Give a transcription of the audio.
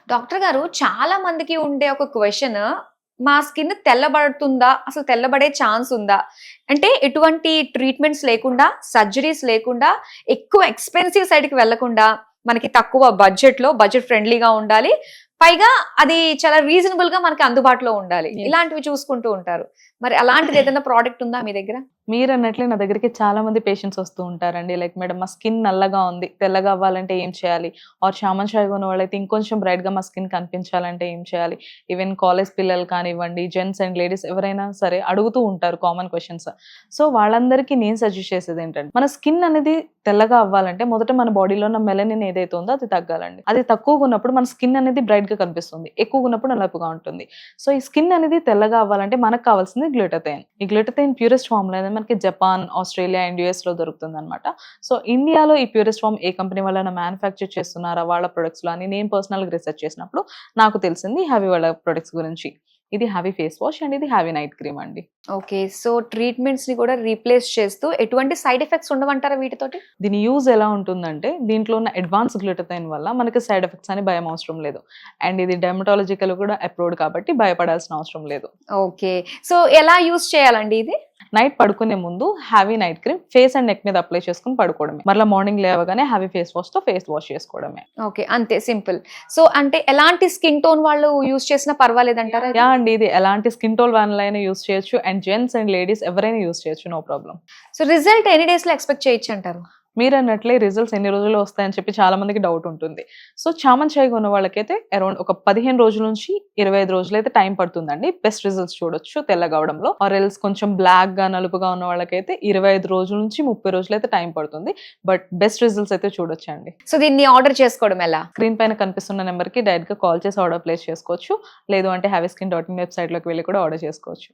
Doctor గారు చాలా మందికి ఉండే ఒక క్వెషన్, మా స్కిన్ తెల్లబడుతుందా? అసలు తెల్లబడే ఛాన్స్ ఉందా? అంటే ఎటువంటి ట్రీట్మెంట్స్ లేకుండా, సర్జరీస్ లేకుండా, ఎక్కువ ఎక్స్‌పెన్సివ్ సైడ్‌కి వెళ్ళకుండా, మనకి తక్కువ బడ్జెట్‌లో బడ్జెట్ ఫ్రెండ్లీగా ఉండాలి. పైగా అది చాలా రీజనబుల్‌గా మనకి అందుబాటులో ఉండాలి. యెస్. ఇలాంటివి చూసుకుంటూ ఉంటారు. మరి అలాంటిది ఏదైనా ప్రొడక్ట్ ఉందా మీ దగ్గర? మీరన్నట్లే నా దగ్గరికి చాలా మంది పేషెంట్స్ వస్తూ ఉంటారండి. లైక్ మేడం మా స్కిన్ నల్లగా ఉంది. తెల్లగా అవ్వాలంటే ఏం చేయాలి? ఆర్ చామన్ చాయ్‌గా ఉన్న వాళ్ళైతే ఇంకొంచెం బ్రైట్‌గా మా స్కిన్ కనిపించాలంటే ఏం చేయాలి? ఈవెన్ కాలేజ్ పిల్లలు కానివ్వండి, జెంట్స్ అండ్ లేడీస్ ఎవరైనా సరే అడుగుతూ ఉంటారు కామన్ క్వెషన్స్. సో వాళ్ళందరికీ నేను సజెస్ట్ చేసేది ఏంటంటే, మన స్కిన్ అనేది తెల్లగా అవ్వాలంటే మొదట మన బాడీలో ఉన్న మెలనిన్ ఏదైతే ఉందో అది తగ్గాలండి. అది తక్కువగా ఉన్నప్పుడు మన స్కిన్ అనేది బ్రైట్‌గా కనిపిస్తుంది. ఎక్కువగా ఉన్నప్పుడు నలుపుగా ఉంటుంది. సో ఈ స్కిన్ అనేది తెల్లగా అవ్వాలంటే మనకు కావాల్సింది గ్లూటథైన్. ఈ గ్లూటథైన్ ప్యూరెస్ట్ ఫార్మ్‌లో అనేది మనకి జపాన్, ఆస్ట్రేలియా అండ్ యూఎస్‌లో దొరుకుతుందనమాట. సో ఇండియాలో ఈ ప్యూరెస్ట్ ఫార్మ్ ఏ కంపెనీ వాళ్ళైనా మ్యానుఫ్యాక్చర్ చేస్తున్నారా వాళ్ళ ప్రొడక్ట్స్‌లో అని నేను పర్సనల్‌గా రిసర్చ్ చేసినప్పుడు నాకు తెలిసింది హ్యావీ వాళ్ళ ప్రొడక్ట్స్ గురించి. ఇది హ్యావీ ఫేస్ వాష్ అండ్ ఇది హ్యావీ నైట్ క్రీమ్ అండి. ఓకే. సో ట్రీట్మెంట్స్‌ని కూడా రీప్లేస్ చేస్తూ ఎటువంటి సైడ్ ఎఫెక్ట్స్ ఉండవంటారా వీటితోటి? దీని యూజ్ ఎలా ఉంటుందంటే, దీంట్లో ఉన్న అడ్వాన్స్ గ్లూటథైన్ వల్ల మనకి సైడ్ ఎఫెక్ట్స్ అని భయం అవసరం లేదు. అండ్ ఇది డెర్మటాలజికల్ కూడా అప్రూవ్డ్ కాబట్టి భయపడాల్సిన అవసరం లేదు. ఓకే. సో ఎలా యూజ్ చేయాలండి ఇది? నైట్ పడుకునే ముందు heavy night cream face and neck మీద అప్లై చేసుకొని పడుకోవడమే. మరలా మార్నింగ్ లేవగానే హ్యావీ ఫేస్ వాష్‌తో ఫేస్ వాష్ చేసుకోవడమే. ఓకే. అంతే సింపుల్. సో అంటే ఎలాంటి స్కిన్ టోన్ వాళ్ళు యూజ్ చేసినా పర్వాలేదంటారా? యాహ్! అండి. ఇది ఎలాంటి స్కిన్ టోన్ వాళ్ళైనా యూజ్ చేయొచ్చు. అండ్ జెంట్స్ అండ్ లేడీస్ ఎవరైనా యూజ్ చేయొచ్చు. No problem. సో రిజల్ట్ ఎన్ని డేస్‌లో ఎక్స్‌పెక్ట్ చేయొచ్చంటారు? మీరన్నట్లే రిజల్ట్స్ ఎన్ని రోజుల్లో వస్తాయని చెప్పి చాలా మందికి డౌట్ ఉంటుంది. సో చామన్ చాయ్‌గా ఉన్న వాళ్ళకైతే అరౌండ్ ఒక 15 రోజుల నుంచి 25 రోజులైతే టైం పడుతుందండి. బెస్ట్ రిజల్ట్స్ చూడొచ్చు తెల్లగవ్వడంలో. ఆర్ ఎల్స్ కొంచెం బ్లాక్‌గా, నలుపుగా ఉన్న వాళ్ళకైతే 25 రోజుల నుంచి 30 రోజులైతే టైం పడుతుంది. బట్ బెస్ట్ రిజల్ట్స్ అయితే చూడొచ్చండి. సో దీన్ని ఆర్డర్ చేసుకోవడం ఎలా? స్క్రీన్ పైన కనిపిస్తున్న నెంబర్‌కి డైరెక్ట్‌గా కాల్ చేసి ఆర్డర్ ప్లేస్ చేసుకోవచ్చు. లేదు అంటే హ్యావీస్కిన్.in వెబ్‌సైట్‌లోకి వెళ్లి కూడా ఆర్డర్ చేసుకోవచ్చు.